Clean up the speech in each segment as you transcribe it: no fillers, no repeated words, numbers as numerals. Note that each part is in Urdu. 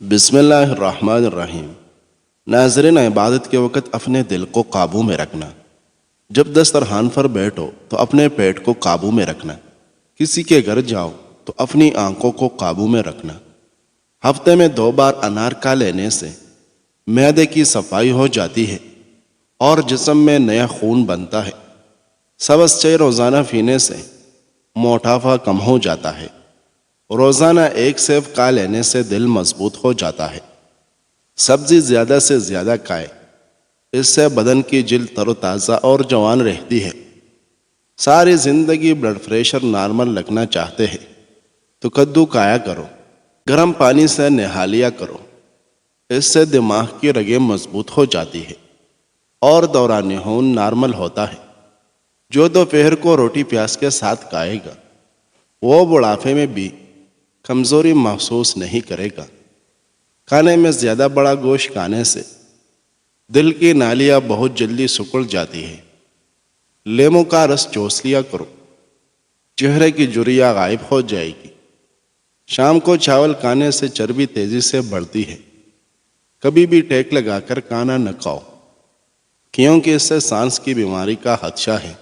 بسم اللہ الرحمن الرحیم۔ ناظرین، عبادت کے وقت اپنے دل کو قابو میں رکھنا۔ جب دسترخوان پر بیٹھو تو اپنے پیٹ کو قابو میں رکھنا۔ کسی کے گھر جاؤ تو اپنی آنکھوں کو قابو میں رکھنا۔ ہفتے میں 2 بار انار کھا لینے سے معدے کی صفائی ہو جاتی ہے اور جسم میں نیا خون بنتا ہے۔ سبز چائے روزانہ پینے سے موٹاپا کم ہو جاتا ہے۔ روزانہ 1 سیب کھا لینے سے دل مضبوط ہو جاتا ہے۔ سبزی زیادہ سے زیادہ کھائے، اس سے بدن کی جلد تر و تازہ اور جوان رہتی ہے۔ ساری زندگی بلڈ پریشر نارمل رکھنا چاہتے ہیں تو کدو کھایا کرو، گرم پانی سے نہا لیا کرو، اس سے دماغ کی رگیں مضبوط ہو جاتی ہے اور دوران خون نارمل ہوتا ہے۔ جو دوپہر کو روٹی پیاز کے ساتھ کھائے گا وہ بڑھاپے میں بھی کمزوری محسوس نہیں کرے گا۔ کھانے میں زیادہ بڑا گوشت کھانے سے دل کی نالیاں بہت جلدی سکڑ جاتی ہے۔ لیموں کا رس چوس لیا کرو، چہرے کی جھریاں غائب ہو جائے گی۔ شام کو چاول کھانے سے چربی تیزی سے بڑھتی ہے۔ کبھی بھی ٹیک لگا کر کھانا نہ کھاؤ، کیونکہ اس سے سانس کی بیماری کا خدشہ ہے۔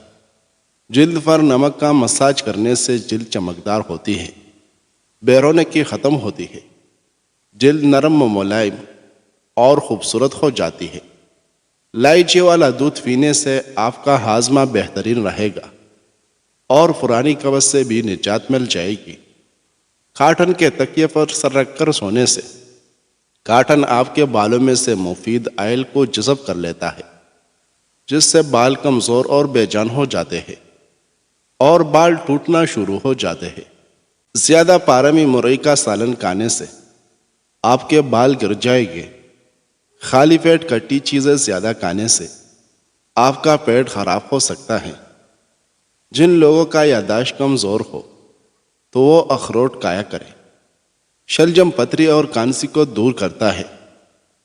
جلد پر نمک کا مساج کرنے سے جلد چمکدار ہوتی ہے، بیرونکی ختم ہوتی ہے، جلد نرم و ملائم اور خوبصورت ہو جاتی ہے۔ الائچی والا دودھ پینے سے آپ کا ہاضمہ بہترین رہے گا اور پرانی قبض سے بھی نجات مل جائے گی۔ کاٹن کے تکیے پر سر رکھ کر سونے سے کاٹن آپ کے بالوں میں سے مفید آئل کو جذب کر لیتا ہے، جس سے بال کمزور اور بے جان ہو جاتے ہیں اور بال ٹوٹنا شروع ہو جاتے ہیں۔ زیادہ پارمی مرئی کا سالن کھانے سے آپ کے بال گر جائیں گے۔ خالی پیٹ کھٹی چیزیں زیادہ کھانے سے آپ کا پیٹ خراب ہو سکتا ہے۔ جن لوگوں کا یادداشت کمزور ہو تو وہ اخروٹ کھایا کریں۔ شلجم پتری اور کانسی کو دور کرتا ہے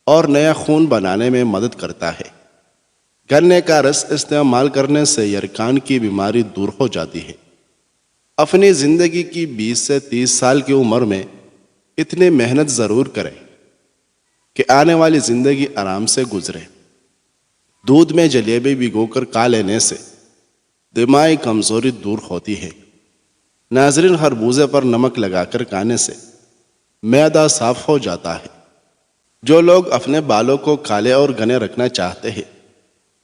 اور نیا خون بنانے میں مدد کرتا ہے۔ گنے کا رس استعمال کرنے سے یرقان کی بیماری دور ہو جاتی ہے۔ اپنی زندگی کی 20 سے 30 سال کی عمر میں اتنی محنت ضرور کریں کہ آنے والی زندگی آرام سے گزرے۔ دودھ میں جلیبی بھگو کر کھا لینے سے دماغی کمزوری دور ہوتی ہے۔ ناظرین، خربوزے پر نمک لگا کر کھانے سے معدہ صاف ہو جاتا ہے۔ جو لوگ اپنے بالوں کو کالے اور گھنے رکھنا چاہتے ہیں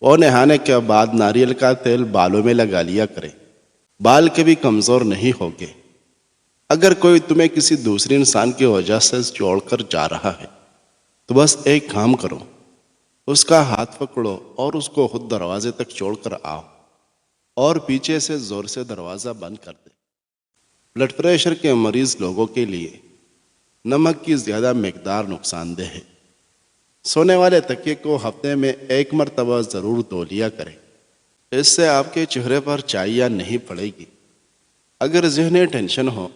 وہ نہانے کے بعد ناریل کا تیل بالوں میں لگا لیا کریں۔ بال کبھی کمزور نہیں ہوگے۔ اگر کوئی تمہیں کسی دوسرے انسان کی وجہ سے چھوڑ کر جا رہا ہے تو بس ایک کام کرو، اس کا ہاتھ پکڑو اور اس کو خود دروازے تک چھوڑ کر آؤ اور پیچھے سے زور سے دروازہ بند کر دے۔ بلڈ پریشر کے مریض لوگوں کے لیے نمک کی زیادہ مقدار نقصان دہ ہے۔ سونے والے تکیے کو ہفتے میں 1 مرتبہ ضرور دھو لیا کریں، اس سے آپ کے چہرے پر چائیاں نہیں پڑے گی۔ اگر ذہنی ٹینشن ہو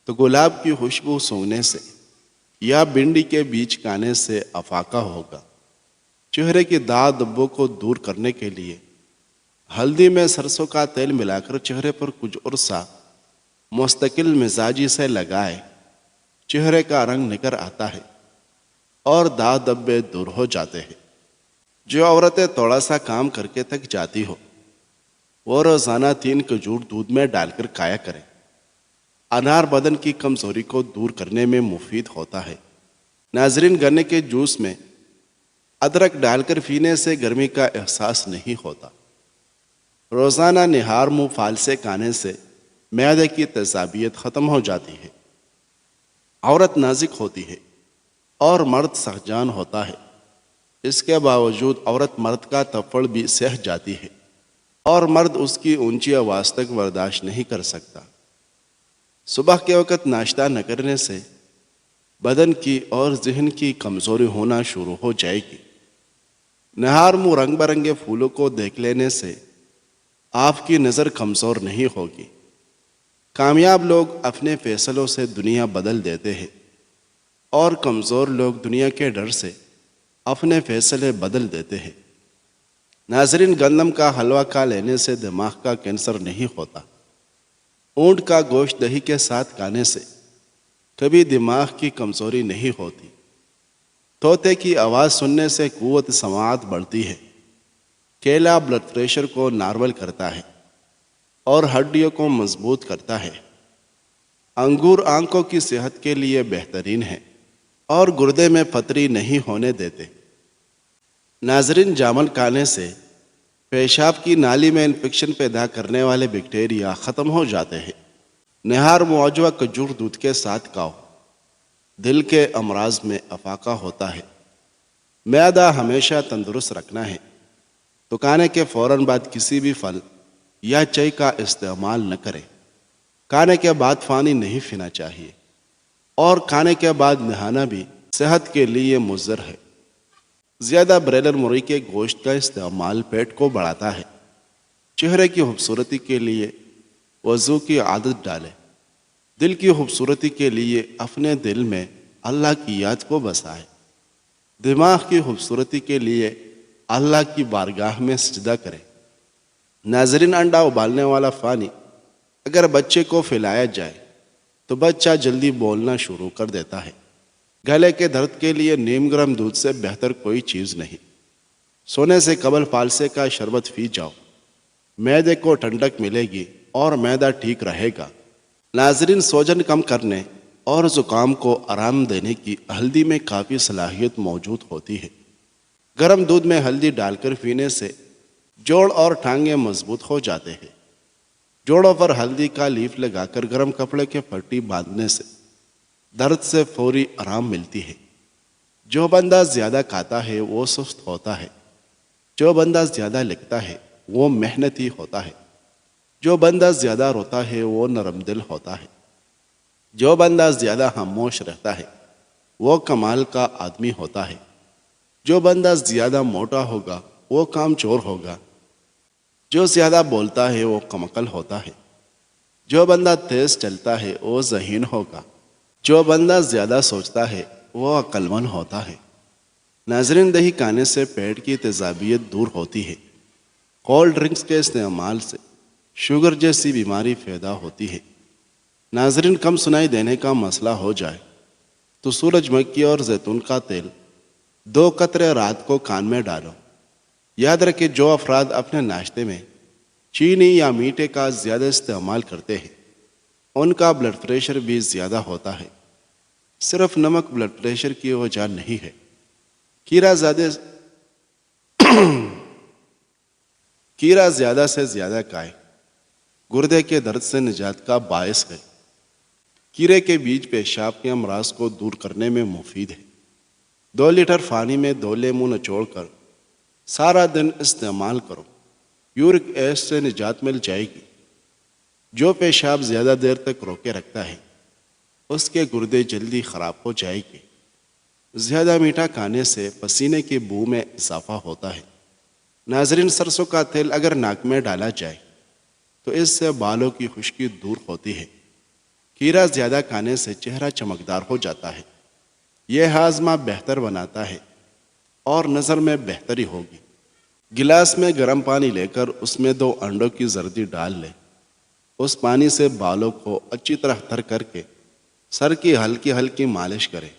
تو گلاب کی خوشبو سونگھنے سے یا بھنڈی کے بیج کھانے سے افاقہ ہوگا۔ چہرے کی داغ دھبوں کو دور کرنے کے لیے ہلدی میں سرسوں کا تیل ملا کر چہرے پر کچھ عرصہ مستقل مزاجی سے لگائے، چہرے کا رنگ نکھر آتا ہے اور داغ دھبے دور ہو جاتے ہیں۔ جو عورتیں تھوڑا سا کام کر کے تک جاتی ہو وہ روزانہ 3 کھجور دودھ میں ڈال کر کھایا کریں۔ انار بدن کی کمزوری کو دور کرنے میں مفید ہوتا ہے۔ ناظرین، گنے کے جوس میں ادرک ڈال کر پینے سے گرمی کا احساس نہیں ہوتا۔ روزانہ نہار منہ پھال سے کھانے سے معدے کی تیزابیت ختم ہو جاتی ہے۔ عورت نازک ہوتی ہے اور مرد سخت ہوتا ہے، اس کے باوجود عورت مرد کا تھپڑ بھی سہ جاتی ہے اور مرد اس کی اونچی آواز تک برداشت نہیں کر سکتا۔ صبح کے وقت ناشتہ نہ کرنے سے بدن کی اور ذہن کی کمزوری ہونا شروع ہو جائے گی۔ نہار منہ رنگ برنگے پھولوں کو دیکھ لینے سے آپ کی نظر کمزور نہیں ہوگی۔ کامیاب لوگ اپنے فیصلوں سے دنیا بدل دیتے ہیں اور کمزور لوگ دنیا کے ڈر سے اپنے فیصلے بدل دیتے ہیں۔ ناظرین، گندم کا حلوہ کھا لینے سے دماغ کا کینسر نہیں ہوتا۔ اونٹ کا گوشت دہی کے ساتھ کھانے سے کبھی دماغ کی کمزوری نہیں ہوتی۔ طوطے کی آواز سننے سے قوت سماعت بڑھتی ہے۔ کیلا بلڈ پریشر کو نارمل کرتا ہے اور ہڈیوں کو مضبوط کرتا ہے۔ انگور آنکھوں کی صحت کے لیے بہترین ہے اور گردے میں پتھری نہیں ہونے دیتے۔ ناظرین، جامن کھانے سے پیشاب کی نالی میں انفیکشن پیدا کرنے والے بیکٹیریا ختم ہو جاتے ہیں۔ نہار معجوہ کھجور دودھ کے ساتھ کھاؤ، دل کے امراض میں افاقہ ہوتا ہے۔ معدہ ہمیشہ تندرست رکھنا ہے تو کھانے کے فوراً بعد کسی بھی پھل یا چائے کا استعمال نہ کریں۔ کھانے کے بعد پانی نہیں پینا چاہیے اور کھانے کے بعد نہانا بھی صحت کے لیے مضر ہے۔ زیادہ برائلر مرغی کے گوشت کا استعمال پیٹ کو بڑھاتا ہے۔ چہرے کی خوبصورتی کے لیے وضو کی عادت ڈالیں۔ دل کی خوبصورتی کے لیے اپنے دل میں اللہ کی یاد کو بسائیں۔ دماغ کی خوبصورتی کے لیے اللہ کی بارگاہ میں سجدہ کریں۔ ناظرین، انڈا ابالنے والا پانی اگر بچے کو پلایا جائے تو بچہ جلدی بولنا شروع کر دیتا ہے۔ گلے کے درد کے لیے نیم گرم دودھ سے بہتر کوئی چیز نہیں۔ سونے سے قبل فالسے کا شربت پی جاؤ، معدے کو ٹھنڈک ملے گی اور معدہ ٹھیک رہے گا۔ ناظرین، سوجن کم کرنے اور زکام کو آرام دینے کی ہلدی میں کافی صلاحیت موجود ہوتی ہے۔ گرم دودھ میں ہلدی ڈال کر پینے سے جوڑ اور ٹانگیں مضبوط ہو جاتے ہیں۔ جوڑوں پر ہلدی کا لیف لگا کر گرم کپڑے کے پٹی باندھنے سے درد سے فوری آرام ملتی ہے۔ جو بندہ زیادہ کھاتا ہے وہ سست ہوتا ہے۔ جو بندہ زیادہ لکھتا ہے وہ محنتی ہوتا ہے۔ جو بندہ زیادہ روتا ہے وہ نرم دل ہوتا ہے۔ جو بندہ زیادہ خاموش رہتا ہے وہ کمال کا آدمی ہوتا ہے۔ جو بندہ زیادہ موٹا ہوگا وہ کام چور ہوگا۔ جو زیادہ بولتا ہے وہ کمعقل ہوتا ہے۔ جو بندہ تیز چلتا ہے وہ ذہین ہوگا۔ جو بندہ زیادہ سوچتا ہے وہ عقل مند ہوتا ہے۔ ناظرین، دہی کھانے سے پیٹ کی تیزابیت دور ہوتی ہے۔ کولڈ ڈرنکس کے استعمال سے شوگر جیسی بیماری پیدا ہوتی ہے۔ ناظرین، کم سنائی دینے کا مسئلہ ہو جائے تو سورج مکھی اور زیتون کا تیل 2 قطرے رات کو کان میں ڈالو۔ یاد رکھیں، جو افراد اپنے ناشتے میں چینی یا میٹھے کا زیادہ استعمال کرتے ہیں ان کا بلڈ پریشر بھی زیادہ ہوتا ہے۔ صرف نمک بلڈ پریشر کی وجہ نہیں ہے۔ کھیرا زیادہ سے زیادہ کھائیں، گردے کے درد سے نجات کا باعث ہے۔ کھیرے کے بیج پیشاب کے امراض کو دور کرنے میں مفید ہے۔ 2 لیٹر پانی میں 2 لیموں نچوڑ کر سارا دن استعمال کرو، یورک ایسڈ سے نجات مل جائے گی۔ جو پیشاب زیادہ دیر تک روکے رکھتا ہے اس کے گردے جلدی خراب ہو جائے گے۔ زیادہ میٹھا کھانے سے پسینے کی بو میں اضافہ ہوتا ہے۔ ناظرین، سرسوں کا تیل اگر ناک میں ڈالا جائے تو اس سے بالوں کی خشکی دور ہوتی ہے۔ کھیرا زیادہ کھانے سے چہرہ چمکدار ہو جاتا ہے۔ یہ ہاضمہ بہتر بناتا ہے اور نظر میں بہتری ہوگی۔ گلاس میں گرم پانی لے کر اس میں 2 انڈوں کی زردی ڈال لیں۔ اس پانی سے بالوں کو اچھی طرح تر کر کے سر کی ہلکی ہلکی مالش کریں۔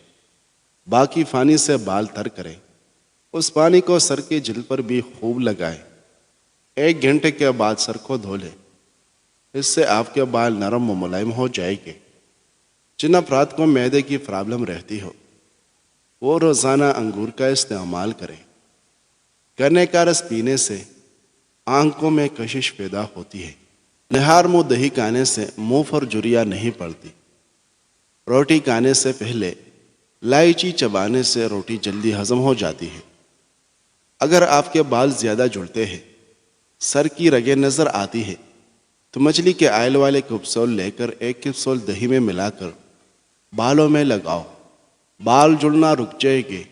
باقی پانی سے بال تر کریں۔ اس پانی کو سر کی جلد پر بھی خوب لگائیں۔ 1 گھنٹے کے بعد سر کو دھو لیں۔ اس سے آپ کے بال نرم و ملائم ہو جائے گے۔ جن افراد کو معدے کی پرابلم رہتی ہو وہ روزانہ انگور کا استعمال کریں۔ گنے کا رس پینے سے آنکھوں میں کشش پیدا ہوتی ہے۔ نہار منہ دہی کھانے سے منہ پر جھریاں نہیں پڑتی۔ روٹی کھانے سے پہلے الائچی چبانے سے روٹی جلدی ہضم ہو جاتی ہے۔ اگر آپ کے بال زیادہ جھڑتے ہیں، سر کی رگیں نظر آتی ہے تو مچھلی کے آئل والے کیپسول لے کر 1 کیپسول دہی میں ملا کر بالوں میں لگاؤ۔ بال جڑنا رک جائے گے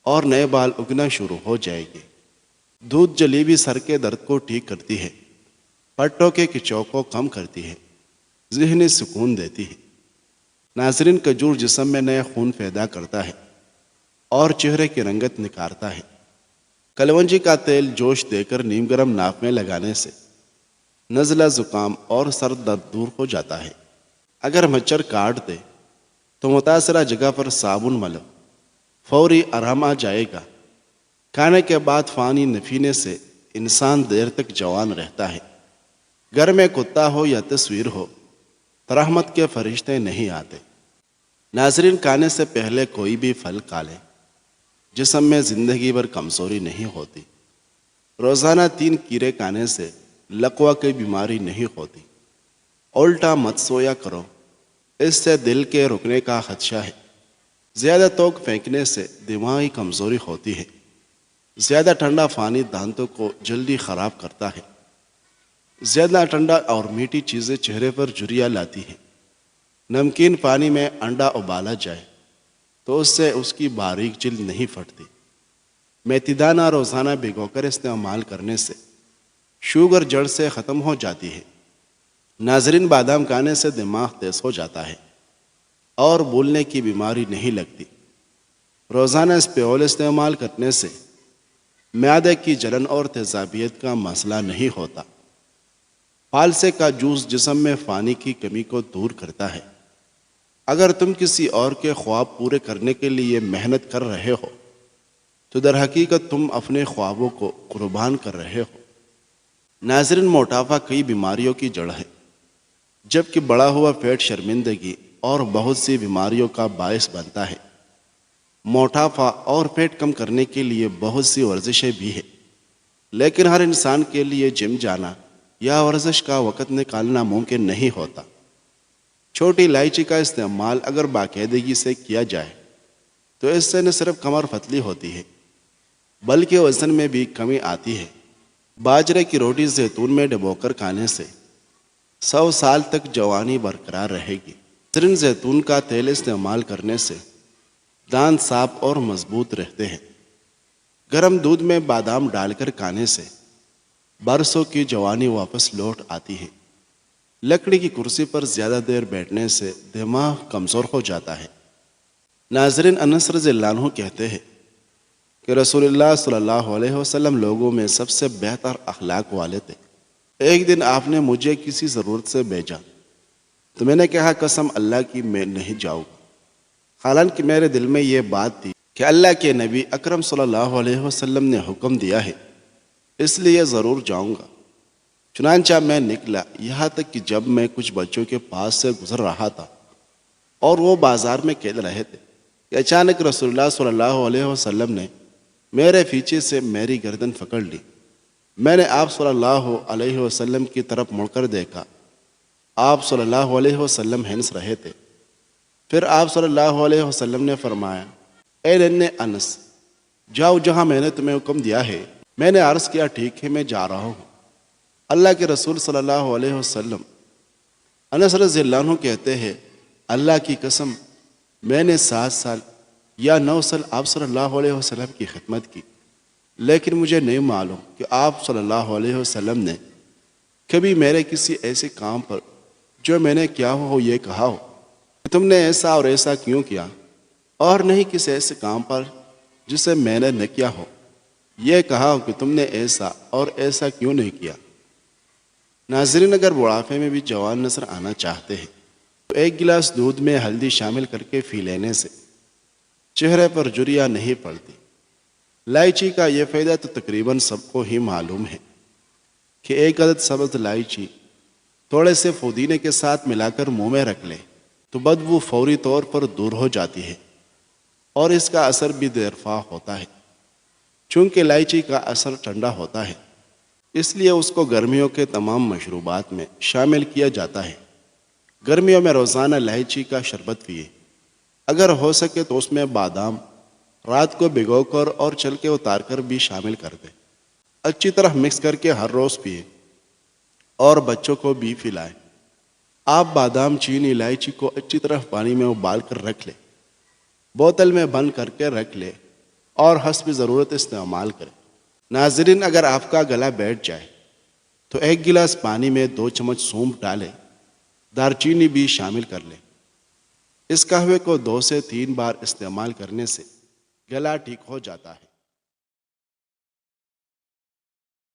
اور نئے بال اگنا شروع ہو جائے گے۔ دودھ جلی بھی سر کے درد کو ٹھیک کرتی ہے، پٹوں کے کھچاؤ کو کم کرتی ہے، ذہنی سکون دیتی ہے۔ ناظرین، کھجور جسم میں نیا خون پیدا کرتا ہے اور چہرے کی رنگت نکھارتا ہے۔ کلونجی کا تیل جوش دے کر نیم گرم ناک میں لگانے سے نزلہ، زکام اور سر درد دور ہو جاتا ہے۔ اگر مچھر کاٹ دے تو متاثرہ جگہ پر صابن ملو، فوری آرام آ جائے گا۔ کھانے کے بعد پانی نہ پینے سے انسان دیر تک جوان رہتا ہے۔ گھر میں کتا ہو یا تصویر ہو تو رحمت کے فرشتے نہیں آتے۔ ناظرین، کھانے سے پہلے کوئی بھی پھل کھا لیں، جسم میں زندگی بھر کمزوری نہیں ہوتی۔ روزانہ 3 کیڑے کھانے سے لقوا کی بیماری نہیں ہوتی۔ الٹا مت سویا کرو، اس سے دل کے رکنے کا خدشہ ہے۔ زیادہ توک پھینکنے سے دماغی کمزوری ہوتی ہے۔ زیادہ ٹھنڈا پانی دانتوں کو جلدی خراب کرتا ہے۔ زیادہ ٹھنڈا اور میٹھی چیزیں چہرے پر جھریاں لاتی ہیں۔ نمکین پانی میں انڈا ابالا جائے تو اس سے اس کی باریک جلد نہیں پھٹتی۔ میتھی دانہ روزانہ بھگو کر استعمال کرنے سے شوگر جڑ سے ختم ہو جاتی ہے۔ ناظرین، بادام کھانے سے دماغ تیز ہو جاتا ہے اور بھولنے کی بیماری نہیں لگتی۔ روزانہ اسپیول استعمال کرنے سے معدے کی جلن اور تیزابیت کا مسئلہ نہیں ہوتا۔ فالسے کا جوس جسم میں پانی کی کمی کو دور کرتا ہے۔ اگر تم کسی اور کے خواب پورے کرنے کے لیے محنت کر رہے ہو تو در حقیقت تم اپنے خوابوں کو قربان کر رہے ہو۔ ناظرین، موٹاپا کئی بیماریوں کی جڑ ہے، جبکہ بڑا ہوا پیٹ شرمندگی اور بہت سی بیماریوں کا باعث بنتا ہے۔ موٹاپا اور پیٹ کم کرنے کے لیے بہت سی ورزشیں بھی ہیں، لیکن ہر انسان کے لیے جم جانا یا ورزش کا وقت نکالنا ممکن نہیں ہوتا۔ چھوٹی الائچی کا استعمال اگر باقاعدگی سے کیا جائے تو اس سے نہ صرف کمر پتلی ہوتی ہے بلکہ وزن میں بھی کمی آتی ہے۔ باجرے کی روٹی زیتون میں ڈبو کر کھانے سے 100 سال تک جوانی برقرار رہے گی۔ صرف زیتون کا تیل استعمال کرنے سے دانت صاف اور مضبوط رہتے ہیں۔ گرم دودھ میں بادام ڈال کر کھانے سے برسوں کی جوانی واپس لوٹ آتی ہے۔ لکڑی کی کرسی پر زیادہ دیر بیٹھنے سے دماغ کمزور ہو جاتا ہے۔ ناظرین، انس رضی اللہ عنہ کہتے ہیں کہ رسول اللہ صلی اللہ علیہ وسلم لوگوں میں سب سے بہتر اخلاق والے تھے۔ ایک دن آپ نے مجھے کسی ضرورت سے بھیجا تو میں نے کہا، قسم اللہ کی میں نہیں جاؤں گا، حالانکہ میرے دل میں یہ بات تھی کہ اللہ کے نبی اکرم صلی اللہ علیہ وسلم نے حکم دیا ہے، اس لیے ضرور جاؤں گا۔ چنانچہ میں نکلا، یہاں تک کہ جب میں کچھ بچوں کے پاس سے گزر رہا تھا اور وہ بازار میں کھیل رہے تھے کہ اچانک رسول اللہ صلی اللہ علیہ وسلم نے میرے پیچھے سے میری گردن پکڑ لی۔ میں نے آپ صلی اللہ علیہ وسلم کی طرف مڑ کر دیکھا، آپ صلی اللہ علیہ وسلم ہنس رہے تھے۔ پھر آپ صلی اللہ علیہ وسلم نے فرمایا، اے ننھے انس، جاؤ جہاں میں نے تمہیں حکم دیا ہے۔ میں نے عرض کیا، ٹھیک ہے، میں جا رہا ہوں۔ اللہ کے رسول صلی اللہ علیہ وسلم، انس رضی اللہ عنہ کہتے ہیں، اللہ کی قسم میں نے 7 سال یا 9 سال آپ صلی اللہ علیہ وسلم کی خدمت کی، لیکن مجھے نہیں معلوم کہ آپ صلی اللہ علیہ وسلم نے کبھی میرے کسی ایسے کام پر جو میں نے کیا ہو یہ کہا ہو کہ تم نے ایسا اور ایسا کیوں کیا، اور نہیں کسی ایسے کام پر جسے میں نے نہ کیا ہو یہ کہا ہو کہ تم نے ایسا اور ایسا کیوں نہیں کیا۔ ناظرین، اگر بڑھاپے میں بھی جوان نظر آنا چاہتے ہیں تو 1 گلاس دودھ میں ہلدی شامل کر کے پی لینے سے چہرے پر جھریاں نہیں پڑتی۔ الائچی کا یہ فائدہ تو تقریباً سب کو ہی معلوم ہے کہ 1 عدد سبز الائچی تھوڑے سے پودینے کے ساتھ ملا کر منہ میں رکھ لے تو بدبو فوری طور پر دور ہو جاتی ہے اور اس کا اثر بھی دیرپا ہوتا ہے۔ چونکہ الائچی کا اثر ٹھنڈا ہوتا ہے، اس لیے اس کو گرمیوں کے تمام مشروبات میں شامل کیا جاتا ہے۔ گرمیوں میں روزانہ الائچی کا شربت پیے، اگر ہو سکے تو اس میں بادام رات کو بھگو کر اور چل کے اتار کر بھی شامل کر دیں۔ اچھی طرح مکس کر کے ہر روز پیے اور بچوں کو بھی پلائیں۔ آپ بادام، چینی، الائچی کو اچھی طرح پانی میں ابال کر رکھ لیں، بوتل میں بند کر کے رکھ لیں اور حسب ضرورت استعمال کریں۔ ناظرین، اگر آپ کا گلا بیٹھ جائے تو 1 گلاس پانی میں 2 چمچ سونف ڈالیں، دار چینی بھی شامل کر لیں۔ اس قہوے کو 2 سے 3 بار استعمال کرنے سے گلا ٹھیک ہو جاتا ہے۔